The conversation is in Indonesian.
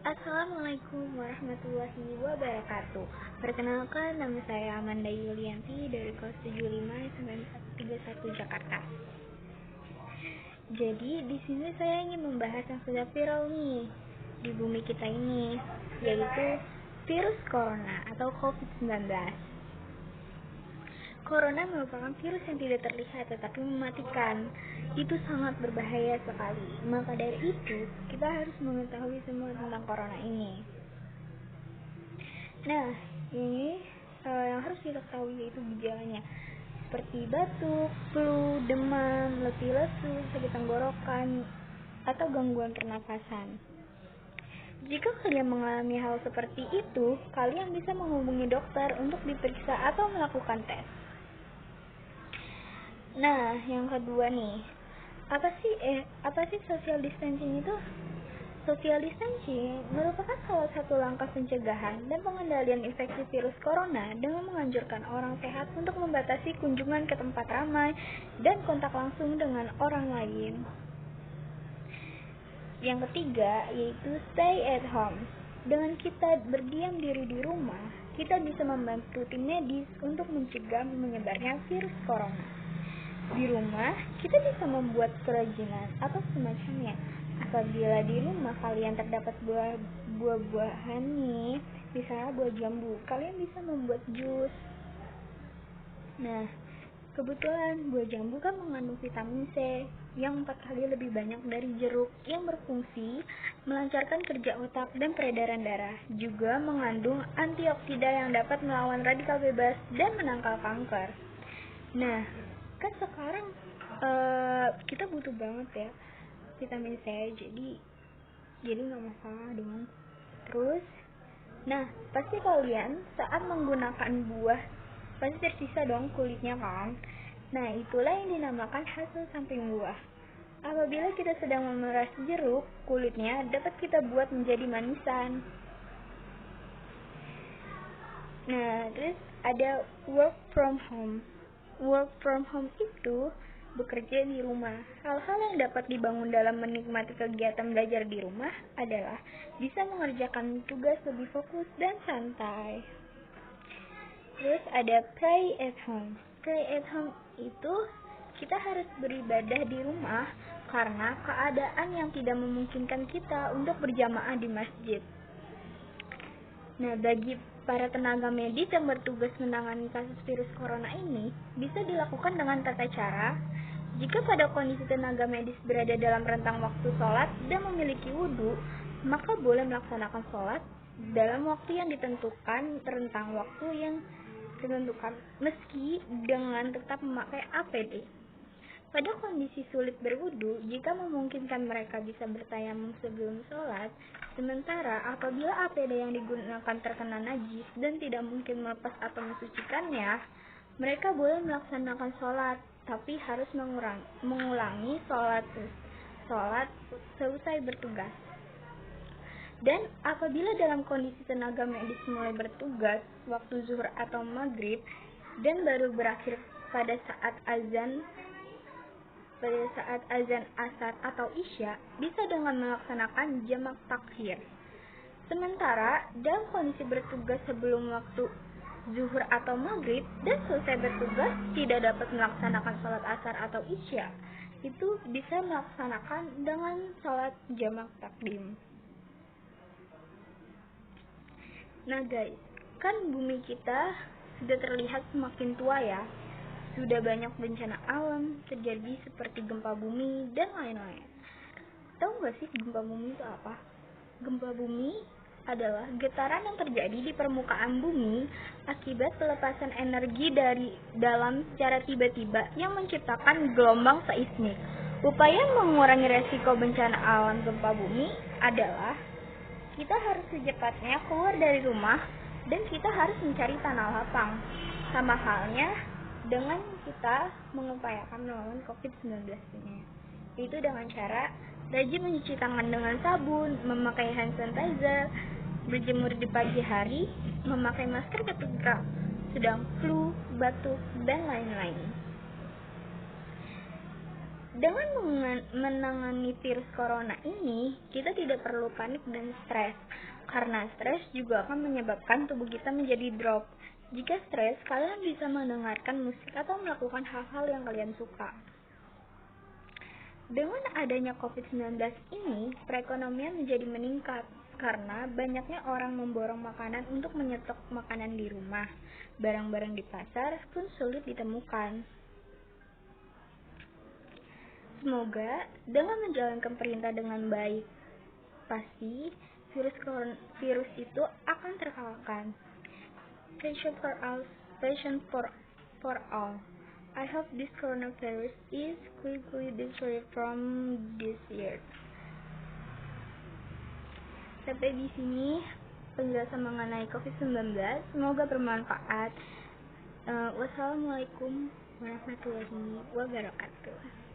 Assalamualaikum warahmatullahi wabarakatuh. Perkenalkan, nama saya Amanda Yulianti dari kos 759431 Jakarta. Jadi di sini saya ingin membahas yang sudah viral nih di bumi kita ini, yaitu virus corona atau COVID-19. Corona merupakan virus yang tidak terlihat tetapi mematikan. Itu sangat berbahaya sekali. Maka dari itu, kita harus mengetahui semua tentang corona ini. Nah, ini yang harus kita ketahui yaitu gejalanya, seperti batuk, flu, demam, letih lesu, sakit tenggorokan, atau gangguan pernafasan. Jika kalian mengalami hal seperti itu, kalian bisa menghubungi dokter untuk diperiksa atau melakukan tes. Nah, yang kedua nih, apa sih social distancing itu? Social distancing merupakan salah satu langkah pencegahan dan pengendalian infeksi virus corona dengan menganjurkan orang sehat untuk membatasi kunjungan ke tempat ramai dan kontak langsung dengan orang lain. Yang ketiga yaitu stay at home. Dengan kita berdiam diri di rumah, kita bisa membantu tim medis untuk mencegah menyebarnya virus corona. Di rumah, kita bisa membuat kerajinan atau semacamnya. Apabila di rumah kalian terdapat buah-buahan nih, misalnya buah jambu, kalian bisa membuat jus. Nah, kebetulan buah jambu kan mengandung vitamin C yang 4 kali lebih banyak dari jeruk, yang berfungsi melancarkan kerja otak dan peredaran darah. Juga mengandung antioksida yang dapat melawan radikal bebas dan menangkal kanker. Nah, kan sekarang kita butuh banget ya vitamin C, jadi nggak masalah dong. Terus, nah pasti kalian saat menggunakan buah pasti tersisa dong kulitnya kan. Nah, itulah yang dinamakan hasil samping buah. Apabila kita sedang memeras jeruk, kulitnya dapat kita buat menjadi manisan. Nah, terus ada work from home. Work from home itu bekerja di rumah. Hal-hal yang dapat dibangun dalam menikmati kegiatan belajar di rumah adalah bisa mengerjakan tugas lebih fokus dan santai. Terus ada pray at home. Pray at home itu kita harus beribadah di rumah karena keadaan yang tidak memungkinkan kita untuk berjamaah di masjid. Nah, bagi para tenaga medis yang bertugas menangani kasus virus corona ini, bisa dilakukan dengan tata cara. Jika pada kondisi tenaga medis berada dalam rentang waktu sholat dan memiliki wudhu, maka boleh melaksanakan sholat dalam waktu yang ditentukan, rentang waktu yang ditentukan, meski dengan tetap memakai APD. Pada kondisi sulit berwudu, jika memungkinkan mereka bisa bertayamum sebelum sholat. Sementara apabila APD yang digunakan terkena najis dan tidak mungkin melepas atau mensucikannya, mereka boleh melaksanakan sholat, tapi harus mengulangi sholat selesai bertugas. Dan apabila dalam kondisi tenaga medis mulai bertugas waktu zuhur atau maghrib dan baru berakhir pada saat azan asar atau isya, bisa dengan melaksanakan jamak takhir. Sementara dalam kondisi bertugas sebelum waktu zuhur atau maghrib dan selesai bertugas tidak dapat melaksanakan sholat asar atau isya, itu bisa melaksanakan dengan sholat jamak takdim. Nah guys, kan bumi kita sudah terlihat semakin tua ya. Sudah banyak bencana alam terjadi seperti gempa bumi dan lain-lain. Tahu nggak sih gempa bumi itu apa? Gempa bumi adalah getaran yang terjadi di permukaan bumi akibat pelepasan energi dari dalam secara tiba-tiba yang menciptakan gelombang seismik. Upaya mengurangi resiko bencana alam gempa bumi adalah kita harus secepatnya keluar dari rumah dan kita harus mencari tanah lapang. Sama halnya dengan kita mengupayakan melawan COVID-19 ini, yaitu dengan cara rajin mencuci tangan dengan sabun, memakai hand sanitizer, berjemur di pagi hari, memakai masker ketika sedang flu, batuk, dan lain-lain. Dengan menangani virus corona ini, kita tidak perlu panik dan stres, karena stres juga akan menyebabkan tubuh kita menjadi drop. Jika stres, kalian bisa mendengarkan musik atau melakukan hal-hal yang kalian suka. Dengan adanya COVID-19 ini, perekonomian menjadi meningkat, karena banyaknya orang memborong makanan untuk menyetok makanan di rumah. Barang-barang di pasar pun sulit ditemukan. Semoga dengan menjalankan perintah dengan baik, pasti virus itu akan terkalahkan. Patient for all, patient for all. I hope this coronavirus is quickly destroyed from this year. Sampai di sini penjelasan mengenai COVID-19. Semoga bermanfaat. Wassalamualaikum warahmatullahi wabarakatuh.